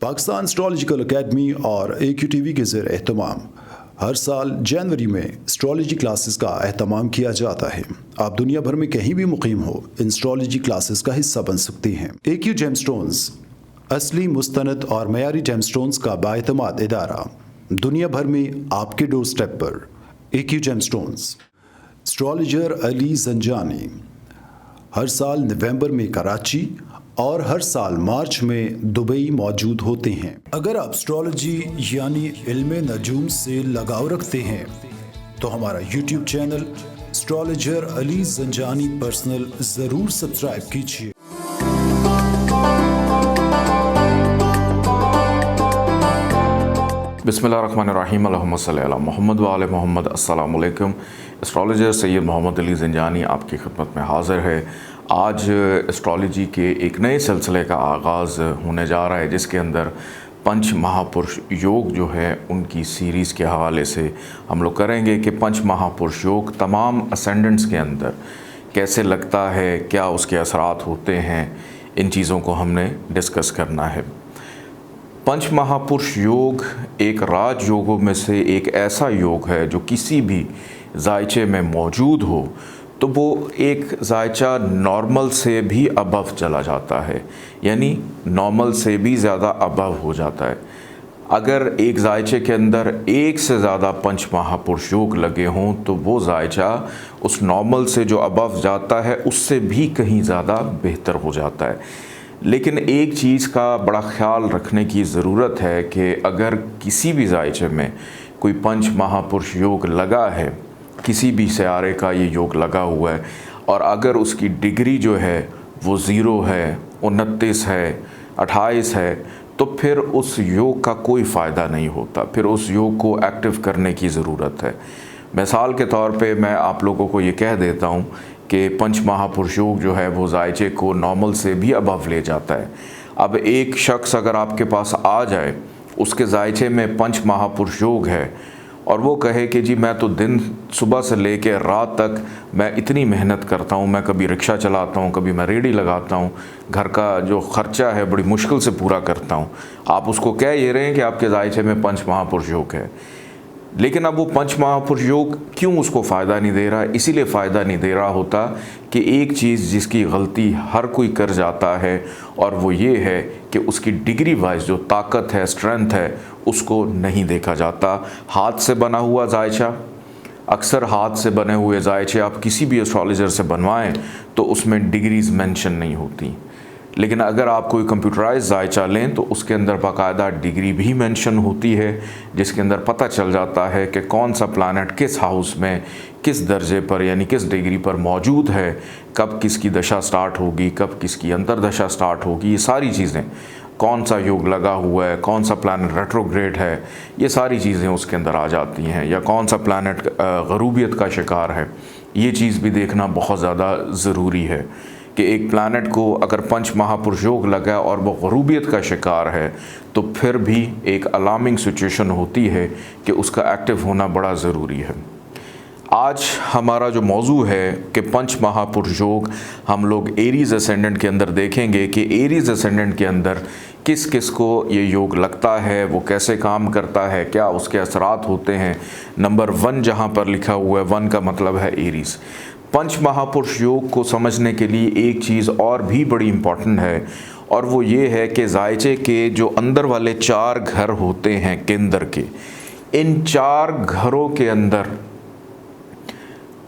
Pakistan astrological academy और AQ TV के ज़ेर एहतमाम हर साल जनवरी में एस्ट्रोलॉजी क्लासेस का एहतमाम किया जाता है। आप दुनिया भर में कहीं भी मुकीम हो, इन एस्ट्रोलॉजी क्लासेस का हिस्सा बन सकते हैं। AQ जेमस्टोन्स असली, मुस्तनद और मयारी जेमस्टोन्स का बाएतमाद इदारा, दुनिया भर में आपके डोर स्टेप पर। AQ gemstones. Astrologer Ali Zanjani हर साल नवंबर में कराची और हर साल मार्च में दुबई मौजूद होते हैं। अगर आप एस्ट्रोलॉजी यानी इल्म नजूम से लगाव रखते हैं तो हमारा YouTube channel astrologer Ali Zanjani personal ज़रूर सब्सक्राइब कीजिए। बिस्मिल्लाहिर्रहमानिर्रहीम, अल्लाहुम्मा सल्ली अला मुहम्मद व आले मुहम्मद। अस्सलामु अलैकुम। एस्ट्रोलॉजर सैयद मोहम्मद अली ज़ंजानी आपकी खिदमत में हाज़िर है। आज एस्ट्रोलॉजी के एक नए सिलसिले का आगाज़ होने जा रहा है, जिसके अंदर पंच महापुरुष योग जो है उनकी सीरीज़ के हवाले से हम लोग करेंगे कि पंच महापुरुष योग तमाम असेंडेंट्स के अंदर कैसे लगता है, क्या उसके असरात होते हैं, इन चीज़ों को हमने डिस्कस करना है। पंच महापुरुष योग एक राज योगों में से एक ऐसा योग है जो किसी भी जायचे में मौजूद हो तो वो एक जायचा नॉर्मल से भी अबव चला जाता है, यानी नॉर्मल से भी ज़्यादा अबव हो जाता है। अगर एक जायचे के अंदर एक से ज़्यादा पंच महापुरुष योग लगे हों तो वो जायचा उस नॉर्मल से जो अबव जाता है उससे भी कहीं ज़्यादा बेहतर हो जाता है। लेकिन एक चीज़ का बड़ा ख्याल रखने की ज़रूरत है कि अगर किसी भी जायचे में कोई पंच महापुरुष योग लगा है, किसी भी सियारे का ये योग लगा हुआ है, और अगर उसकी डिग्री जो है वो 0 है, 29 है, 28 है, तो फिर उस योग का कोई फ़ायदा नहीं होता। फिर उस योग को एक्टिव करने की ज़रूरत है। मिसाल के तौर पे मैं आप लोगों को ये कह देता हूँ कि पंच महापुरुष योग जो है वो जायचे को नॉर्मल से भी अबव ले जाता है। अब एक शख्स अगर आपके पास आ जाए, उसके जायचे में पंच महापुरुष योग है और वो कहे कि जी मैं तो दिन सुबह से लेकर रात तक मैं इतनी मेहनत करता हूँ, मैं कभी रिक्शा चलाता हूँ, कभी मैं रेडी लगाता हूँ, घर का जो ख़र्चा है बड़ी मुश्किल से पूरा करता हूँ। आप उसको कह ये रहे हैं कि आपके जायचे में पंच महापुरुष योग है, लेकिन अब वो पंच महापुरुष योग क्यों उसको फ़ायदा नहीं दे रहा? इसीलिए फ़ायदा नहीं दे रहा होता कि एक चीज़ जिसकी गलती हर कोई कर जाता है, और वो ये है कि उसकी डिग्री वाइज जो ताकत है, स्ट्रेंथ है, उसको नहीं देखा जाता। हाथ से बना हुआ जायचा, अक्सर हाथ से बने हुए जायचे आप किसी भी एस्ट्रोलॉजर से बनवाएं तो उसमें डिग्रीज़ मेंशन नहीं होती। लेकिन अगर आप कोई कंप्यूटराइज जायचा लें तो उसके अंदर बाकायदा डिग्री भी मेंशन होती है, जिसके अंदर पता चल जाता है कि कौन सा प्लैनेट किस हाउस में किस दर्जे पर यानी किस डिग्री पर मौजूद है, कब किसकी दशा स्टार्ट होगी, कब किसकी अंतर्दशा स्टार्ट होगी, ये सारी चीज़ें, कौन सा योग लगा हुआ है, कौन सा प्लैनेट रेट्रोग्रेड है, ये सारी चीज़ें उसके अंदर आ जाती हैं, या कौन सा प्लैनेट गरूबियत का शिकार है। ये चीज़ भी देखना बहुत ज़्यादा ज़रूरी है कि एक प्लैनेट को अगर पंच महापुरुष योग लगा और वो गरूबियत का शिकार है तो फिर भी एक अलार्मिंग सिचुएशन होती है कि उसका एक्टिव होना बड़ा ज़रूरी है। आज हमारा जो मौजू है कि पंच महापुरुष योग हम लोग एरीज़ असेंडेंट के अंदर देखेंगे कि एरीज़ असेंडेंट के अंदर किस किस को ये योग लगता है, वो कैसे काम करता है, क्या उसके असरात होते हैं। नंबर 1 जहाँ पर लिखा हुआ है, 1 का मतलब है एरीज़। पंच महापुरुष योग को समझने के लिए एक चीज़ और भी बड़ी इम्पॉर्टेंट है, और वो ये है कि जायचे के जो अंदर वाले 4 घर होते हैं केंद्र के, इन 4 घरों के अंदर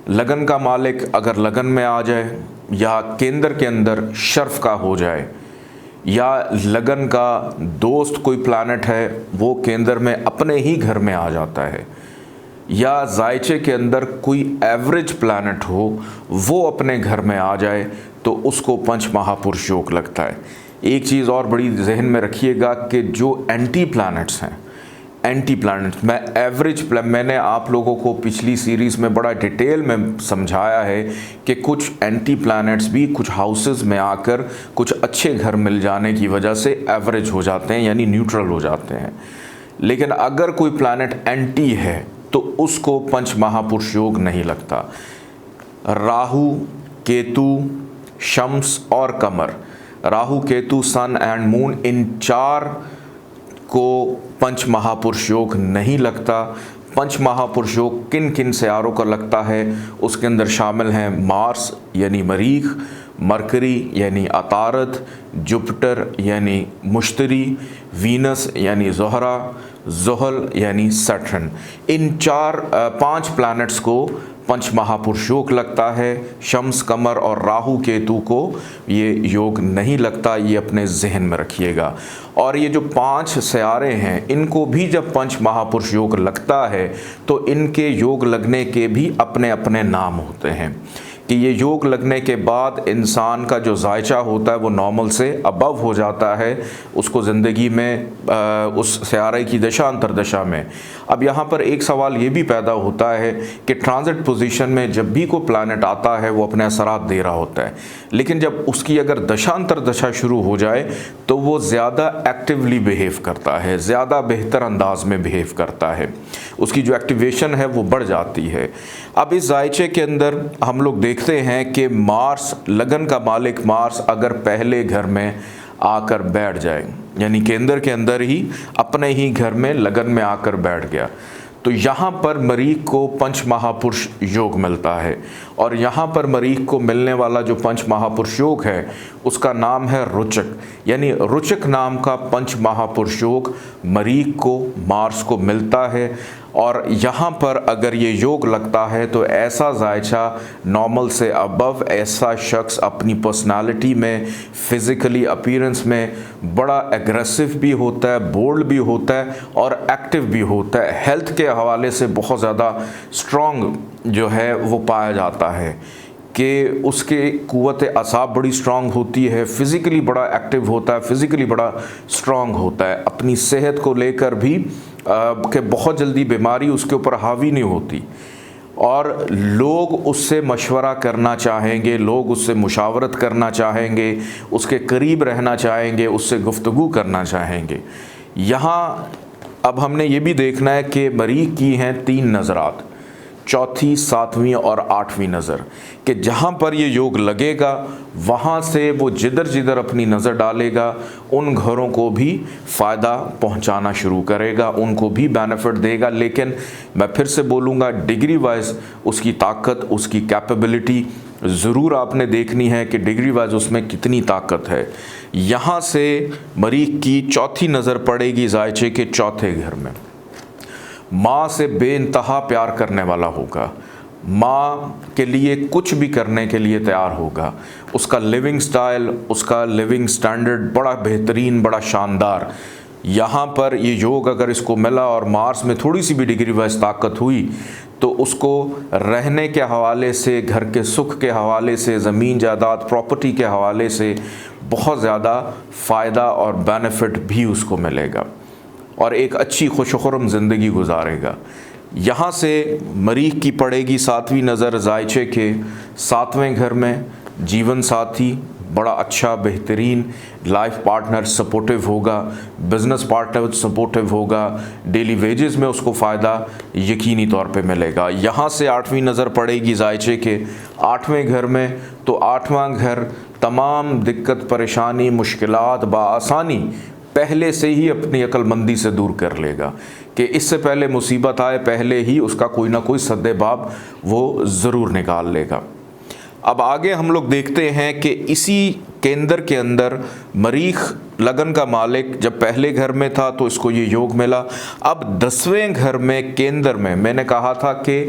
लगन का मालिक अगर लगन में आ जाए, या केंद्र के अंदर शर्फ का हो जाए, या लगन का दोस्त कोई प्लैनेट है वो केंद्र में अपने ही घर में आ जाता है, या जायचे के अंदर कोई एवरेज प्लैनेट हो वो अपने घर में आ जाए, तो उसको पंच महापुरुष योग लगता है। एक चीज़ और बड़ी जहन में रखिएगा कि जो एंटी प्लैनेट्स हैं, एंटी प्लैनेट्स, मैंने आप लोगों को पिछली सीरीज़ में बड़ा डिटेल में समझाया है कि कुछ एंटी प्लैनेट्स भी कुछ हाउसेस में आकर कुछ अच्छे घर मिल जाने की वजह से एवरेज हो जाते हैं, यानी न्यूट्रल हो जाते हैं। लेकिन अगर कोई प्लैनेट एंटी है तो उसको पंच महापुरुष योग नहीं लगता। राहु, केतु, शम्स और कमर, राहु, केतु, सन एंड मून, इन 4 को पंच महापुरुष योग नहीं लगता। पंच महापुरुष योग किन किन सियारों का लगता है, उसके अंदर शामिल हैं मार्स यानी मरीख, मरकरी यानी अतारद, जुपिटर यानी मुश्तरी, वीनस यानी ज़ोहरा, ज़ुहल यानी सैटर्न। इन 5 प्लैनेट्स को पंच महापुरुष योग लगता है। शम्स, कमर और राहु केतु को ये योग नहीं लगता, ये अपने जहन में रखिएगा। और ये जो 5 सियारे हैं इनको भी जब पंच महापुरुष योग लगता है तो इनके योग लगने के भी अपने अपने नाम होते हैं कि ये योग लगने के बाद इंसान का जो जायचा होता है वो नॉर्मल से अबव हो जाता है, उसको ज़िंदगी में उस सियारे की दशा अंतरदशा में। अब यहाँ पर एक सवाल ये भी पैदा होता है कि ट्रांजिट पोजीशन में जब भी कोई प्लैनेट आता है वो अपने असरात दे रहा होता है, लेकिन जब उसकी अगर दशा अंतरदशा शुरू हो जाए तो वो ज़्यादा एक्टिवली बिहेव करता है, ज़्यादा बेहतर अंदाज में बिहेव करता है, उसकी जो एक्टिवेशन है वो बढ़ जाती है। अब इस जायचे के अंदर हम लोग देखते हैं कि मार्स, लगन का मालिक मार्स अगर पहले घर में आकर बैठ जाए, यानी केंद्र के अंदर ही अपने ही घर में लगन में आकर बैठ गया, तो यहाँ पर मरीख को पंच महापुरुष योग मिलता है। और यहाँ पर मरीख को मिलने वाला जो पंच महापुरुष योग है उसका नाम है रुचक, यानी रुचक नाम का पंच महापुरुष योग मरीख को, मार्स को मिलता है। और यहाँ पर अगर ये योग लगता है तो ऐसा जायचा नॉर्मल से अबव, ऐसा शख्स अपनी पर्सनालिटी में, फिज़िकली अपीयरेंस में बड़ा एग्रेसिव भी होता है, बोल्ड भी होता है और एक्टिव भी होता है। हेल्थ के हवाले से बहुत ज़्यादा स्ट्रॉन्ग जो है वो पाया जाता है कि उसके कुव्वत असाब बड़ी स्ट्रॉन्ग होती है, फ़िज़िकली बड़ा एक्टिव होता है, फ़िज़िकली बड़ा स्ट्रॉन्ग होता है। अपनी सेहत को लेकर भी कि बहुत जल्दी बीमारी उसके ऊपर हावी नहीं होती और लोग उससे मशवरा करना चाहेंगे, लोग उससे मुशावरत करना चाहेंगे, उसके करीब रहना चाहेंगे, उससे गुफ्तगू करना चाहेंगे। यहाँ अब हमने ये भी देखना है कि मरीख की हैं 3 नज़रात, चौथी, 7वीं और 8वीं नज़र, कि जहाँ पर ये योग लगेगा वहाँ से वो जिधर जिधर अपनी नज़र डालेगा उन घरों को भी फ़ायदा पहुँचाना शुरू करेगा, उनको भी बेनिफिट देगा। लेकिन मैं फिर से बोलूँगा, डिग्री वाइज उसकी ताकत, उसकी कैपेबिलिटी ज़रूर आपने देखनी है कि डिग्री वाइज उसमें कितनी ताकत है। यहाँ से मरीख की चौथी नज़र पड़ेगी जायचे के चौथे घर में। माँ से बेइंतहा प्यार करने वाला होगा, माँ के लिए कुछ भी करने के लिए तैयार होगा, उसका लिविंग स्टाइल, उसका लिविंग स्टैंडर्ड बड़ा बेहतरीन, बड़ा शानदार। यहाँ पर ये योग अगर इसको मिला और मार्स में थोड़ी सी भी डिग्री वाइज ताकत हुई तो उसको रहने के हवाले से, घर के सुख के हवाले से, ज़मीन जायदाद प्रॉपर्टी के हवाले से बहुत ज़्यादा फ़ायदा और बेनिफिट भी उसको मिलेगा और एक अच्छी खुशखुरम ज़िंदगी गुजारेगा। यहाँ से मरीख की पड़ेगी 7वीं नज़र जायचे के 7वें घर में। जीवन साथी बड़ा अच्छा बेहतरीन, लाइफ पार्टनर सपोर्टिव होगा, बिज़नेस पार्टनर सपोर्टिव होगा, डेली वेजेस में उसको फ़ायदा यकीनी तौर पे मिलेगा। यहाँ से 8वीं नज़र पड़ेगी जायचे के 8वें घर में, तो 8वां घर तमाम दिक्कत, परेशानी, मुश्किलात बआसानी पहले से ही अपनी अक्लमंदी से दूर कर लेगा कि इससे पहले मुसीबत आए पहले ही उसका कोई ना कोई सद्देबाब वो ज़रूर निकाल लेगा। अब आगे हम लोग देखते हैं कि इसी केंद्र के अंदर मरीख लगन का मालिक जब पहले घर में था तो इसको ये योग मिला। अब 10वें घर में केंद्र में मैंने कहा था कि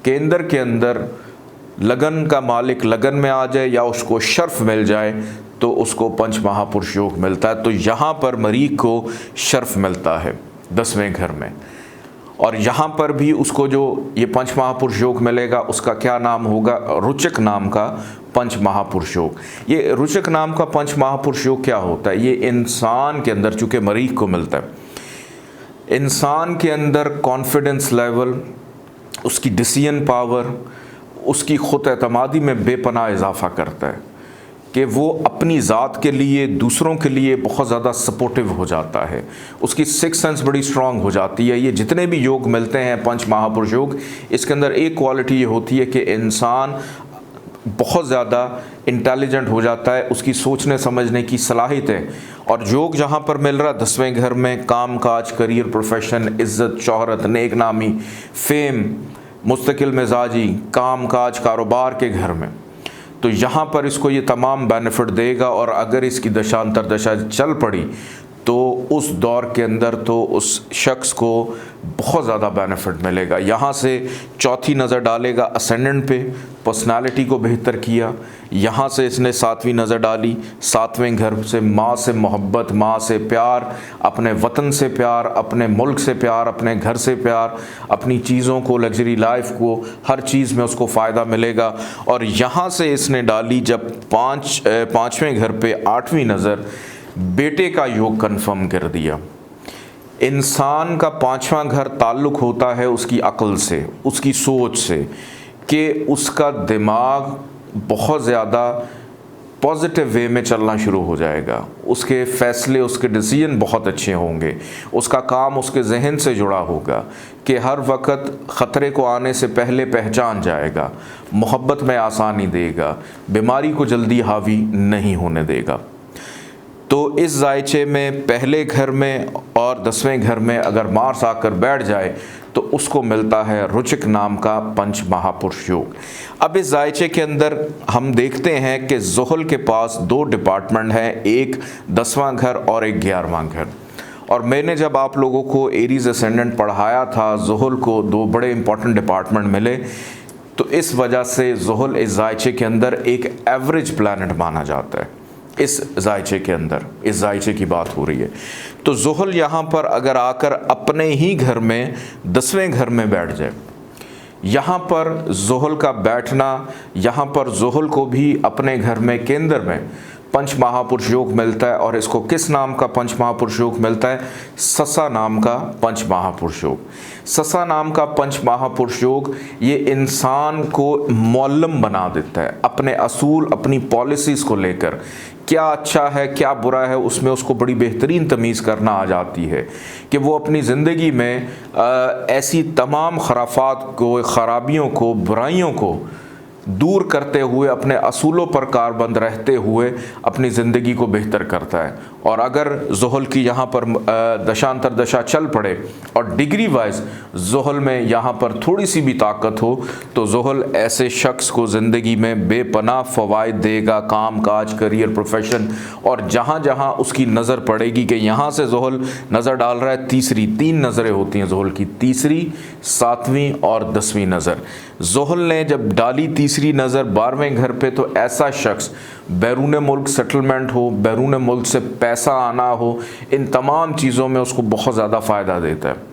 केंद्र के अंदर लगन का मालिक लगन में आ जाए या उसको शर्फ मिल जाए तो उसको पंच महापुरुष योग मिलता है। तो यहाँ पर मरीख को शर्फ मिलता है 10वें घर में, और यहाँ पर भी उसको जो ये पंच महापुरुष योग मिलेगा उसका क्या नाम होगा? रुचक नाम का पंच महापुरुष योग। ये रुचक नाम का पंच महापुरुष योग क्या होता है? ये इंसान के अंदर, चूँकि मरीख को मिलता है, इंसान के अंदर कॉन्फिडेंस लेवल, उसकी डिसीजन पावर, उसकी खुद एतमादी में बेपनाह इजाफा करता है कि वो अपनी ज़ात के लिए, दूसरों के लिए बहुत ज़्यादा सपोर्टिव हो जाता है, उसकी सिक्स सेंस बड़ी स्ट्रॉन्ग हो जाती है। ये जितने भी योग मिलते हैं पंच महापुरुष योग, इसके अंदर एक क्वालिटी ये होती है कि इंसान बहुत ज़्यादा इंटेलिजेंट हो जाता है, उसकी सोचने समझने की सलाहियतें। और योग जहाँ पर मिल रहा 10वें घर में, काम काज, करियर, प्रोफेशन, इज़्ज़त, शोहरत, नेक नामी, फेम, मुस्तकिल मिजाजी, काम काज, कारोबार के घर में, तो यहाँ पर इसको ये तमाम बेनिफिट देगा। और अगर इसकी दशांतर दशा चल पड़ी तो उस दौर के अंदर तो उस शख्स को बहुत ज़्यादा बेनिफिट मिलेगा। यहाँ से चौथी नज़र डालेगा असेंडेंट पे, पर्सनालिटी को बेहतर किया। यहाँ से इसने 7वीं नज़र डाली 7वें घर से, माँ से मोहब्बत, माँ से प्यार, अपने वतन से प्यार, अपने मुल्क से प्यार, अपने घर से प्यार, अपनी चीज़ों को, लग्जरी लाइफ को, हर चीज़ में उसको फ़ायदा मिलेगा। और यहाँ से इसने डाली जब 5वें घर पे 8वीं नज़र, बेटे का योग कंफर्म कर दिया। इंसान का 5वां घर ताल्लुक़ होता है उसकी अक्ल से, उसकी सोच से, कि उसका दिमाग बहुत ज़्यादा पॉजिटिव वे में चलना शुरू हो जाएगा, उसके फ़ैसले, उसके डिसीजन बहुत अच्छे होंगे, उसका काम उसके जहन से जुड़ा होगा कि हर वक्त ख़तरे को आने से पहले पहचान जाएगा, मोहब्बत में आसानी देगा, बीमारी को जल्दी हावी नहीं होने देगा। तो इस जायचे में पहले घर में और 10वें घर में अगर मार्स आकर बैठ जाए तो उसको मिलता है रुचिक नाम का पंच महापुरुष योग। अब इस जायचे के अंदर हम देखते हैं कि ज़ुहल के पास 2 डिपार्टमेंट हैं, एक 10वां घर और एक 11वां घर। और मैंने जब आप लोगों को एरीज असेंडेंट पढ़ाया था, ज़ुहल को 2 बड़े इंपॉर्टेंट डिपार्टमेंट मिले, तो इस वजह से ज़ुहल इस जायचे के अंदर एक एवरेज प्लैनेट माना जाता है। इस जायचे के अंदर, इस जायचे की बात हो रही है, तो ज़ुहल यहाँ पर अगर आकर अपने ही घर में 10वें घर में बैठ जाए, यहाँ पर ज़ुहल का बैठना, यहाँ पर ज़ुहल को भी अपने घर में केंद्र में पंच महापुरुष योग मिलता है। और इसको किस नाम का पंच महापुरुष योग मिलता है? ससा नाम का पंच महापुरुष योग। ससा नाम का पंच महापुरुष योग ये इंसान को मौल्लम बना देता है, अपने असूल, अपनी पॉलिसीज़ को लेकर क्या अच्छा है क्या बुरा है उसमें उसको बड़ी बेहतरीन तमीज़ करना आ जाती है कि वो अपनी ज़िंदगी में ऐसी तमाम खराफात को, ख़राबियों को, बुराइयों को दूर करते हुए, अपने असूलों पर कारबंद रहते हुए अपनी ज़िंदगी को बेहतर करता है। और अगर ज़ुहल की यहाँ पर दशांतर दशा चल पड़े और डिग्री वाइज ज़ुहल में यहाँ पर थोड़ी सी भी ताकत हो तो ज़ुहल ऐसे शख्स को ज़िंदगी में बेपनाह फ़वाइद देगा, काम काज, करियर, प्रोफेशन। और जहाँ जहाँ उसकी नज़र पड़ेगी कि यहाँ से ज़ुहल नज़र डाल रहा है, 3 नज़रें होती हैं ज़ुहल की, 3री, 7वीं और 10वीं नज़र। ज़ुहल ने जब डाली 3री नज़र 12वें घर पे तो ऐसा शख्स बैरून मुल्क सेटलमेंट हो, बैरून मुल्क से पैसा आना हो, इन तमाम चीज़ों में उसको बहुत ज़्यादा फ़ायदा देता है।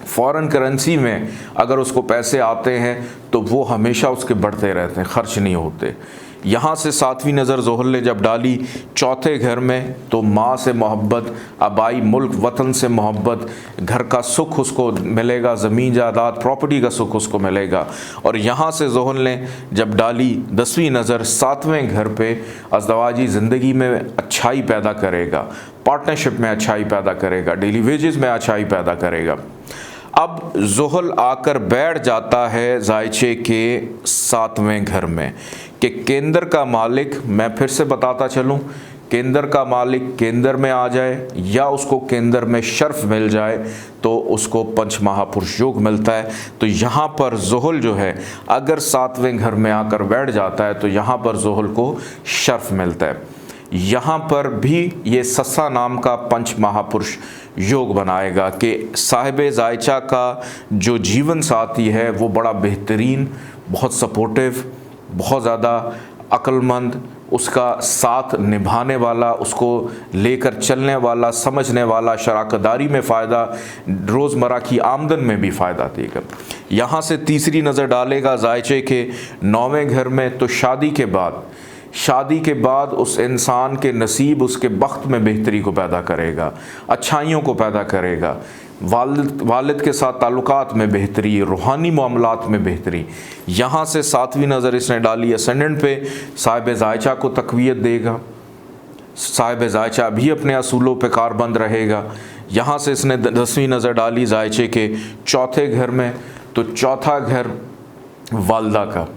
फ़ॉरेन करेंसी में अगर उसको पैसे आते हैं तो वो हमेशा उसके बढ़ते रहते हैं, खर्च नहीं होते। यहाँ से 7वीं नज़र ज़ुहल ने जब डाली 4थे घर में तो माँ से मोहब्बत, आबाई मुल्क वतन से मोहब्बत, घर का सुख उसको मिलेगा, ज़मीन जायदाद प्रॉपर्टी का सुख उसको मिलेगा। और यहाँ से ज़ुहल ने जब डाली 10वीं नज़र 7वें घर पे, अज़दवाजी ज़िंदगी में अच्छाई पैदा करेगा, पार्टनरशिप में अच्छाई पैदा करेगा, डेली वेजेस में अच्छाई पैदा करेगा। अब ज़ुहल आकर बैठ जाता है जायचे के 7वें घर में कि केंद्र का मालिक, मैं फिर से बताता चलूँ, केंद्र का मालिक केंद्र में आ जाए या उसको केंद्र में शर्फ मिल जाए तो उसको पंच महापुरुष योग मिलता है। तो यहाँ पर ज़ुहल जो है अगर 7वें घर में आकर बैठ जाता है तो यहाँ पर ज़ुहल को शर्फ मिलता है। यहाँ पर भी ये ससा नाम का पंच महापुरुष योग बनाएगा कि साहिब जायचा का जो जीवन साथी है वो बड़ा बेहतरीन, बहुत सपोर्टिव, बहुत ज़्यादा अक्लमंद, उसका साथ निभाने वाला, उसको लेकर चलने वाला, समझने वाला, शराकतदारी में फ़ायदा, रोज़मर्रा की आमदन में भी फ़ायदा देगा। यहाँ से 3री नज़र डालेगा जायचे के 9वें घर में तो शादी के बाद उस इंसान के नसीब, उसके बख्त में बेहतरी को पैदा करेगा, अच्छाइयों को पैदा करेगा, वालिद के साथ ताल्लुकात में बेहतरी, रूहानी मामलात में बेहतरी। यहाँ से 7वीं नज़र इसने डाली असेंडेंट पे, साहिब जायचा को तक़वियत देगा, साहिब जायचा भी अपने असूलों पे कारबंद रहेगा। यहाँ से इसने 10वीं नज़र डाली जायचे के 4थे घर में तो 4था घर वालदा का,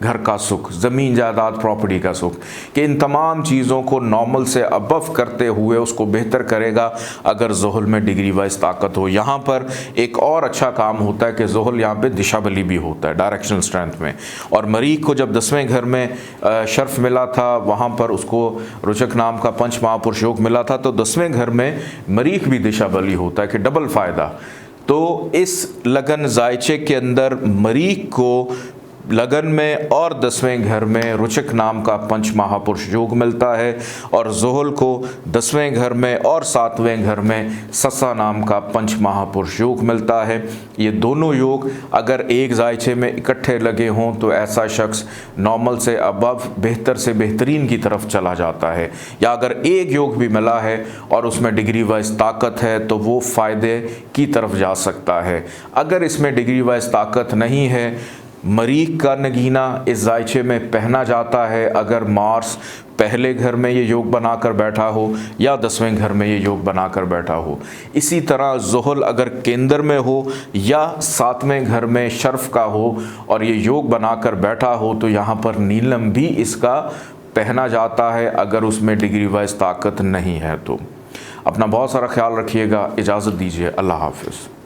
घर का सुख, ज़मीन जायदाद प्रॉपर्टी का सुख, कि इन तमाम चीज़ों को नॉर्मल से अबव करते हुए उसको बेहतर करेगा अगर ज़ुहल में डिग्री वाइज ताकत हो। यहाँ पर एक और अच्छा काम होता है कि ज़ुहल यहाँ पे दिशा बली भी होता है डायरेक्शनल स्ट्रेंथ में। और मरीख को जब 10वें घर में शर्फ मिला था, वहाँ पर उसको रुचक नाम का पंच महापुरुष योग मिला था, तो 10वें घर में मरीख भी दिशा बली होता है कि डबल फ़ायदा। तो इस लगन जायचे के अंदर मरीख को लगन में और 10वें घर में रुचक नाम का पंच महापुरुष योग मिलता है, और ज़ुहल को 10वें घर में और 7वें घर में ससा नाम का पंच महापुरुष योग मिलता है। ये दोनों योग अगर एक जायचे में इकट्ठे लगे हों तो ऐसा शख्स नॉर्मल से अबव बेहतर से बेहतरीन की तरफ चला जाता है। या अगर एक योग भी मिला है और उसमें डिग्री वाइज ताकत है तो वो फ़ायदे की तरफ जा सकता है। अगर इसमें डिग्री वाइज ताकत नहीं है, मरीख का नगीना इस जायचे में पहना जाता है अगर मार्स पहले घर में ये योग बनाकर बैठा हो या 10वें घर में ये योग बनाकर बैठा हो। इसी तरह ज़ुहल अगर केंद्र में हो या 7वें घर में शर्फ का हो और ये योग बनाकर बैठा हो तो यहाँ पर नीलम भी इसका पहना जाता है अगर उसमें डिग्री वाइज ताकत नहीं है। तो अपना बहुत सारा ख्याल रखिएगा। इजाज़त दीजिए। अल्लाह हाफ़िज़।